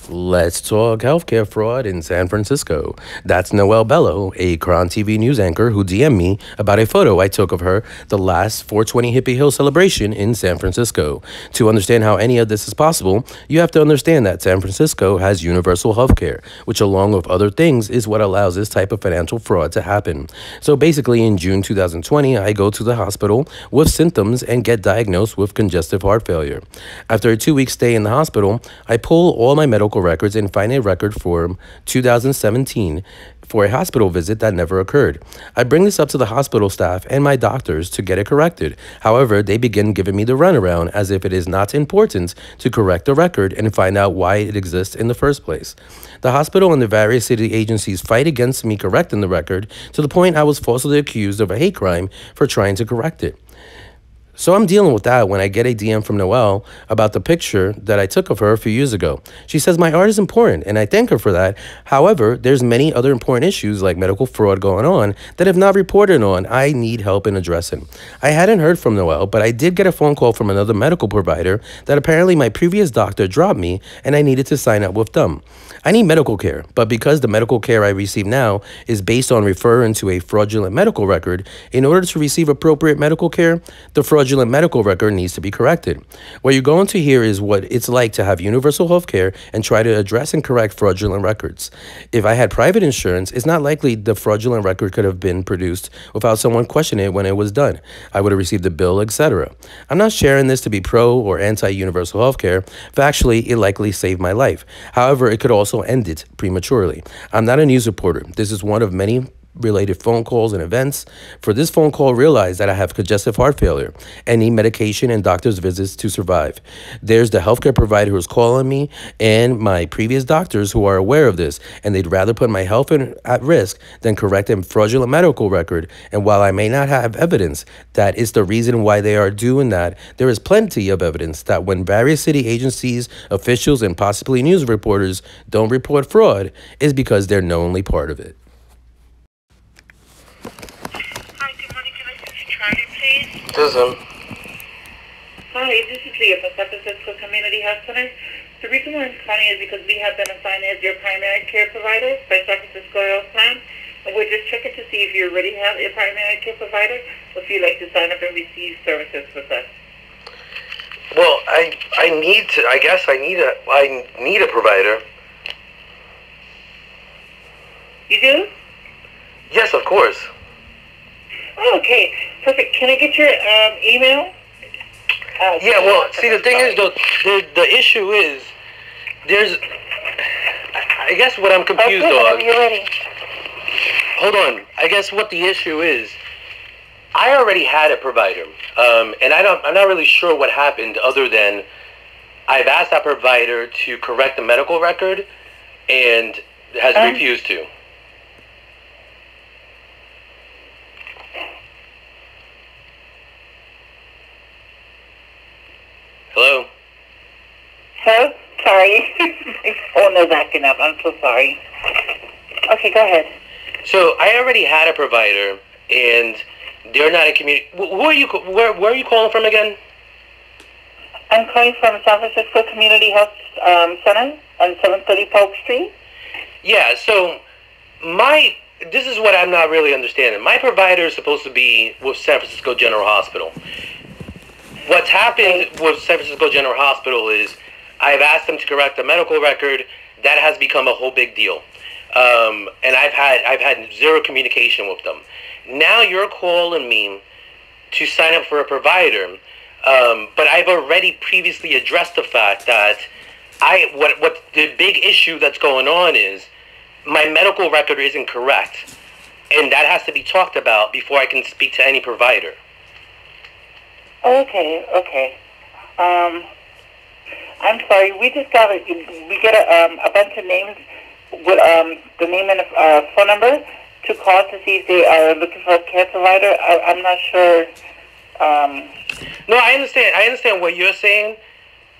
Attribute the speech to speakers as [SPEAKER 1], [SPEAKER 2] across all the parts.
[SPEAKER 1] Let's talk healthcare fraud in San Francisco. That's Noelle Bello, a Cron TV news anchor who DM'd me about a photo I took of her the last 420 Hippie Hill celebration in San Francisco. To understand how any of this is possible, you have to understand that San Francisco has universal healthcare, which along with other things is what allows this type of financial fraud to happen. So basically in June 2020, I go to the hospital with symptoms and get diagnosed with congestive heart failure. After a 2-week stay in the hospital, I pull all my medical records and find a record for 2017 for a hospital visit that never occurred. I bring this up to the hospital staff and my doctors to get it corrected. However, they begin giving me the runaround as if it is not important to correct the record and find out why it exists in the first place. The hospital and the various city agencies fight against me correcting the record to the point I was falsely accused of a hate crime for trying to correct it. So I'm dealing with that when I get a DM from Noelle about the picture that I took of her a few years ago. She says my art is important, and I thank her for that. However, there's many other important issues like medical fraud going on that have not reported on I need help in addressing. I hadn't heard from Noelle, but I did get a phone call from another medical provider that apparently my previous doctor dropped me and I needed to sign up with them. I need medical care, but because the medical care I receive now is based on referring to a fraudulent medical record, in order to receive appropriate medical care, the fraudulent medical record needs to be corrected. What you're going to hear is what it's like to have universal health care and try to address and correct fraudulent records. If I had private insurance, it's not likely the fraudulent record could have been produced without someone questioning it when it was done. I would have received a bill, etc. I'm not sharing this to be pro or anti-universal health care. Factually, it likely saved my life. However, it could also end it prematurely. I'm not a news reporter. This is one of many related phone calls and events. For this phone call, realize that I have congestive heart failure and need medication and doctor's visits to survive. There's the healthcare provider who's calling me and my previous doctors who are aware of this, and they'd rather put my health at risk than correct a fraudulent medical record. And while I may not have evidence that is the reason why they are doing that, there is plenty of evidence that when various city agencies, officials, and possibly news reporters don't report fraud, is because they're knowingly part of it.
[SPEAKER 2] This is him. Hi, this is Leah from San Francisco Community Health Center. The reason why I'm calling is because we have been assigned as your primary care provider by San Francisco Health Plan, and we're just checking to see if you already have a primary care provider or if you'd like to sign up and receive services with us.
[SPEAKER 3] Well, I need a provider.
[SPEAKER 2] You do?
[SPEAKER 3] Yes, of course.
[SPEAKER 2] Oh, okay, perfect. Can I get your email?
[SPEAKER 3] Yeah, well, see, the thing is, the issue is, I guess what I'm confused on.
[SPEAKER 2] You're ready.
[SPEAKER 3] Hold on. I guess what the issue is, I already had a provider, and I'm not really sure what happened other than I've asked that provider to correct the medical record and has refused to. Hello?
[SPEAKER 2] Hello? Sorry. My phone is acting up. I'm so sorry. Okay, go ahead.
[SPEAKER 3] So I already had a provider, and they're not a community. Where are you calling from again?
[SPEAKER 2] I'm calling from San Francisco Community Health Center on 730 Polk Street.
[SPEAKER 3] Yeah, so this is what I'm not really understanding. My provider is supposed to be with San Francisco General Hospital. What's happened with San Francisco General Hospital is I've asked them to correct the medical record. That has become a whole big deal. And I've had zero communication with them. Now you're calling me to sign up for a provider, but I've already previously addressed the fact that what the big issue that's going on is my medical record isn't correct, and that has to be talked about before I can speak to any provider.
[SPEAKER 2] Okay. I'm sorry. We get a bunch of names with the name and phone number to call to see if they are looking for a care provider. I'm not sure.
[SPEAKER 3] No, I understand what you're saying,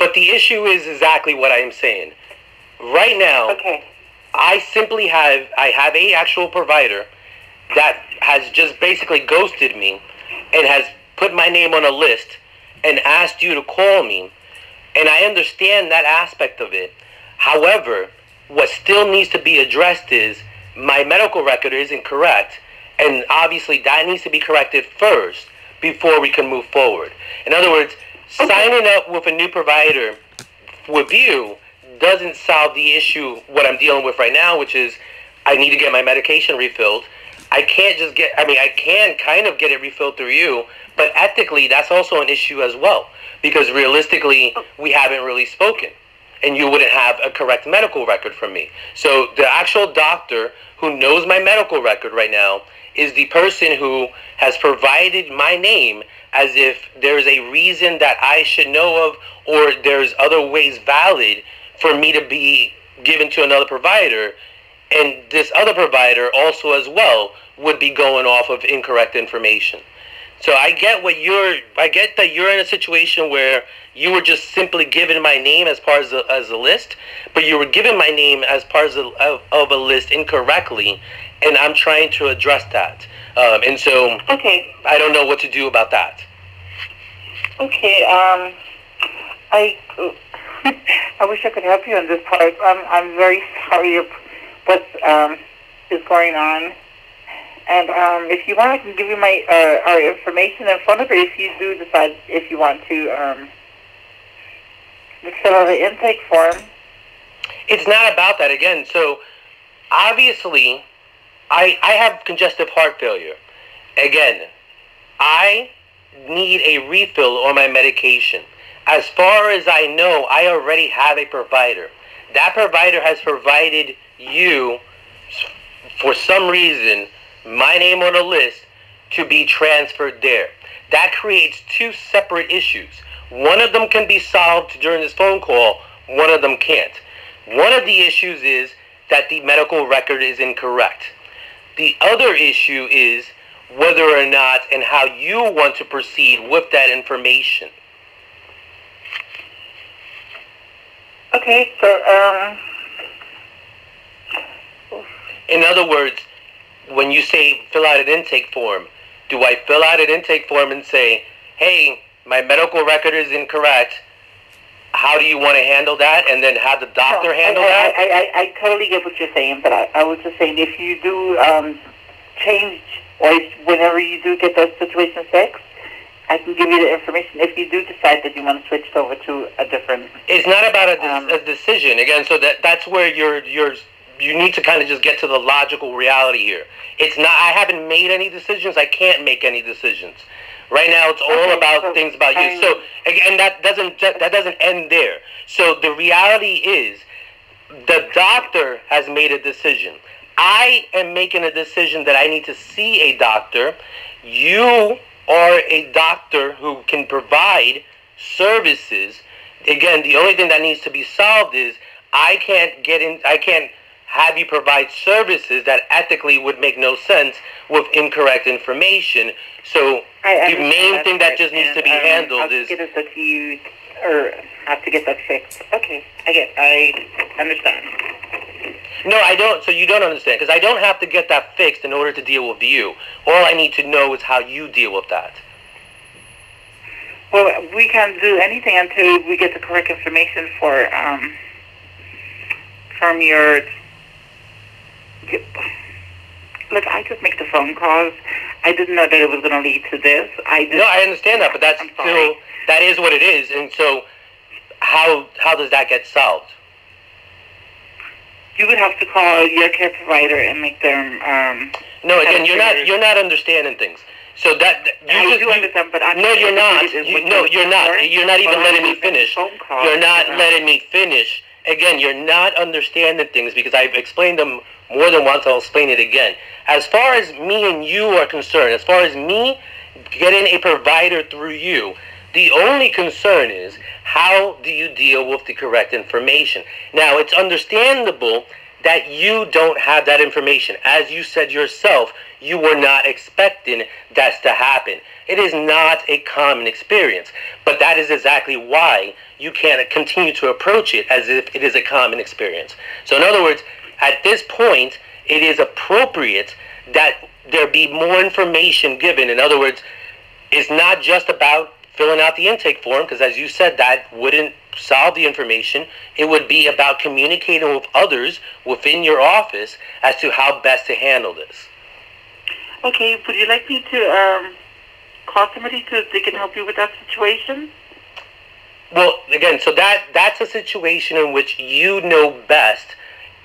[SPEAKER 3] but the issue is exactly what I am saying. Right now, I have a actual provider that has just basically ghosted me and has put my name on a list and asked you to call me, and I understand that aspect of it. However, what still needs to be addressed is my medical record is incorrect, and obviously that needs to be corrected first before we can move forward. In other words, signing up with a new provider with you doesn't solve the issue, what I'm dealing with right now, which is I need to get my medication refilled. I can't just get, I can kind of get it refilled through you, but ethically that's also an issue as well, because realistically we haven't really spoken, and you wouldn't have a correct medical record from me. So the actual doctor who knows my medical record right now is the person who has provided my name as if there's a reason that I should know of, or there's other ways valid for me to be given to another provider. And this other provider also as well would be going off of incorrect information. So I get that you're in a situation where you were just simply given my name as part as a list, but you were given my name as part of a list incorrectly, and I'm trying to address that. And so
[SPEAKER 2] Okay.
[SPEAKER 3] I don't know what to do about that.
[SPEAKER 2] Okay. I wish I could help you on this part. I'm very sorry of what is going on. And if you want, I can give you my our information and phone number if you do decide if you want to fill out the intake form.
[SPEAKER 3] It's not about that again. So obviously, I have congestive heart failure. Again, I need a refill on my medication. As far as I know, I already have a provider. That provider has provided you, for some reason, my name on a list to be transferred there. That creates two separate issues. One of them can be solved during this phone call, one of them can't. One of the issues is that the medical record is incorrect. The other issue is whether or not and how you want to proceed with that information.
[SPEAKER 2] Okay, so
[SPEAKER 3] In other words, when you say fill out an intake form, do I fill out an intake form and say, hey, my medical record is incorrect, how do you want to handle that, and then have the doctor handle that?
[SPEAKER 2] I totally get what you're saying, but I was just saying if you do change, or whenever you do get those situations fixed, I can give you the information if you do decide that you want to switch it over to a different...
[SPEAKER 3] It's not about a decision. Again, so that's where you need to kind of just get to the logical reality here. It's not, I haven't made any decisions. I can't make any decisions. Right now, it's all about things about you. So, again, that doesn't end there. So the reality is the doctor has made a decision. I am making a decision that I need to see a doctor. You are a doctor who can provide services. Again, the only thing that needs to be solved is I can't have you provide services that ethically would make no sense with incorrect information. So the main thing that just needs to be handled is...
[SPEAKER 2] Get it that you have to get that fixed. Okay, I understand.
[SPEAKER 3] No, I don't. So you don't understand, because I don't have to get that fixed in order to deal with you. All I need to know is how you deal with that.
[SPEAKER 2] Well, we can't do anything until we get the correct information from your... Look, I just make the phone calls. I didn't know that it was going to lead to this.
[SPEAKER 3] No, I understand that, but that is what it is. And so how does that get solved?
[SPEAKER 2] You would have to call your care provider and make them...
[SPEAKER 3] no, again, you're not understanding things. So
[SPEAKER 2] I do understand, but I'm...
[SPEAKER 3] No, you're not. You're not. You're not even letting me finish. You're not letting me finish. Again, you're not understanding things because I've explained them more than once. I'll explain it again. As far as me and you are concerned, as far as me getting a provider through you, the only concern is how do you deal with the correct information. Now, it's understandable that you don't have that information. As you said yourself, you were not expecting that to happen. It is not a common experience, but that is exactly why you can't continue to approach it as if it is a common experience. So in other words, at this point, it is appropriate that there be more information given. In other words, it's not just about filling out the intake form, because as you said, that wouldn't solve the information. It would be about communicating with others within your office as to how best to handle this.
[SPEAKER 2] Okay, would you like me to call somebody so they can help you with that situation?
[SPEAKER 3] Well, again, so that's a situation in which you know best.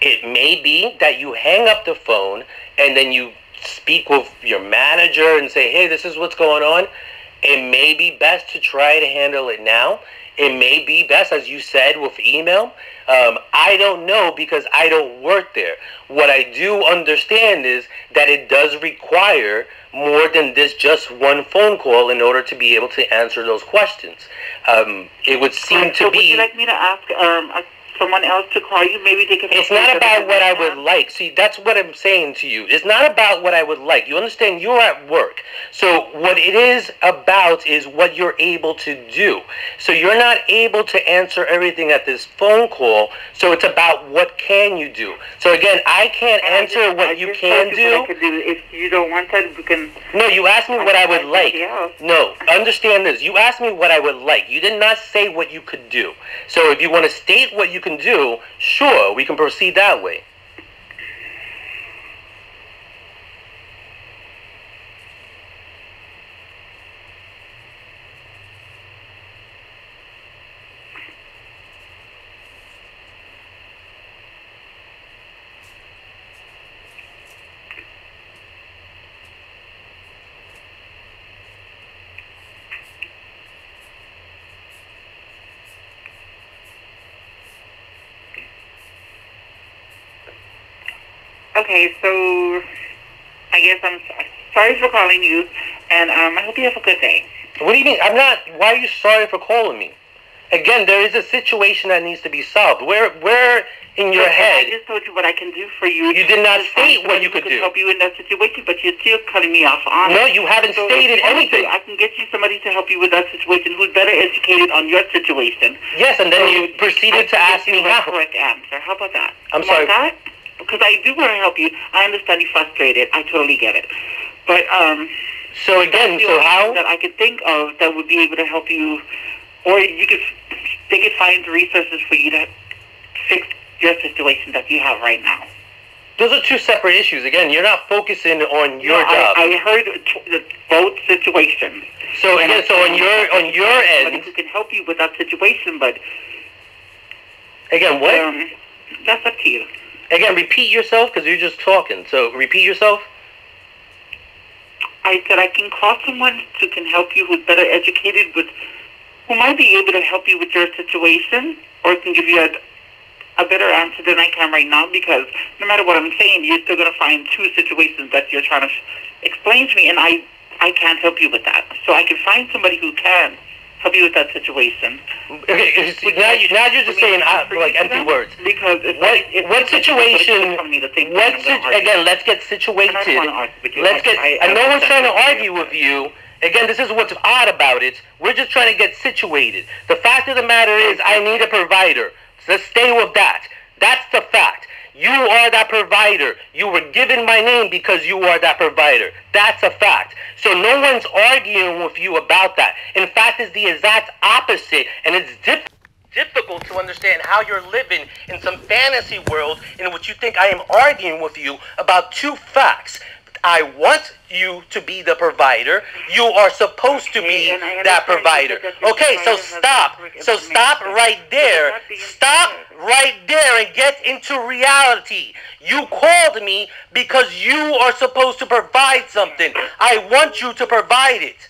[SPEAKER 3] It may be that you hang up the phone and then you speak with your manager and say, hey, this is what's going on. It may be best to try to handle it now. It may be best, as you said, with email. I don't know because I don't work there. What I do understand is that it does require more than this just one phone call in order to be able to answer those questions. It would seem to be...
[SPEAKER 2] Would you like me to ask someone else to call you? Maybe they can...
[SPEAKER 3] It's not about what I would like. See, that's what I'm saying to you. It's not about what I would like. You understand, you're at work. So what it is about is what you're able to do. So you're not able to answer everything at this phone call. So it's about what can you do. So again, I can't answer what you can do.
[SPEAKER 2] If you don't want that, we can...
[SPEAKER 3] No, you asked me what I would like. No, understand this. You asked me what I would like. You did not say what you could do. So if you want to state what you can do, sure, we can proceed that way.
[SPEAKER 2] Okay, so I guess I'm sorry for calling you, and I hope you have a good day.
[SPEAKER 3] What do you mean? I'm not... Why are you sorry for calling me? Again, there is a situation that needs to be solved. Where in your head...
[SPEAKER 2] I just told you what I can do for you.
[SPEAKER 3] You did not state what you could do.
[SPEAKER 2] Help you in that situation, but you're still cutting me off on it.
[SPEAKER 3] No, you haven't stated anything.
[SPEAKER 2] I can get you somebody to help you with that situation who's better educated on your situation.
[SPEAKER 3] Yes, and then you proceeded to ask me how.
[SPEAKER 2] Correct answer. How about that?
[SPEAKER 3] I'm sorry.
[SPEAKER 2] That? Because I do want to help you. I understand you're frustrated. I totally get it. But
[SPEAKER 3] so again, so how
[SPEAKER 2] that I could think of that would be able to help you, or they could find resources for you to fix your situation that you have right now.
[SPEAKER 3] Those are two separate issues. Again, you're not focusing on your job.
[SPEAKER 2] I heard both situations.
[SPEAKER 3] So again, so on your end,
[SPEAKER 2] who can help you with that situation, but
[SPEAKER 3] again, what?
[SPEAKER 2] That's up to you.
[SPEAKER 3] Again, repeat yourself because you're just talking. So repeat yourself.
[SPEAKER 2] I said I can call someone who can help you, who's better educated, who might be able to help you with your situation, or can give you a better answer than I can right now. Because no matter what I'm saying, you're still going to find two situations that you're trying to explain to me, and I can't help you with that. So I can find somebody who can help you with that situation.
[SPEAKER 3] Okay, now you're just saying like empty words.
[SPEAKER 2] Because
[SPEAKER 3] what situation? Again, let's get situated. I know we're trying to argue with you. Again, this is what's odd about it. We're just trying to get situated. The fact of the matter is, I need a provider. So let's stay with that. That's the fact. You are that provider. You were given my name because you are that provider. That's a fact. So no one's arguing with you about that. In fact, it's the exact opposite. And it's difficult to understand how you're living in some fantasy world in which you think I am arguing with you about two facts. I want you to be the provider. You are supposed to be that provider. Okay, so stop. So stop right there. Stop right there and get into reality. You called me because you are supposed to provide something. I want you to provide it.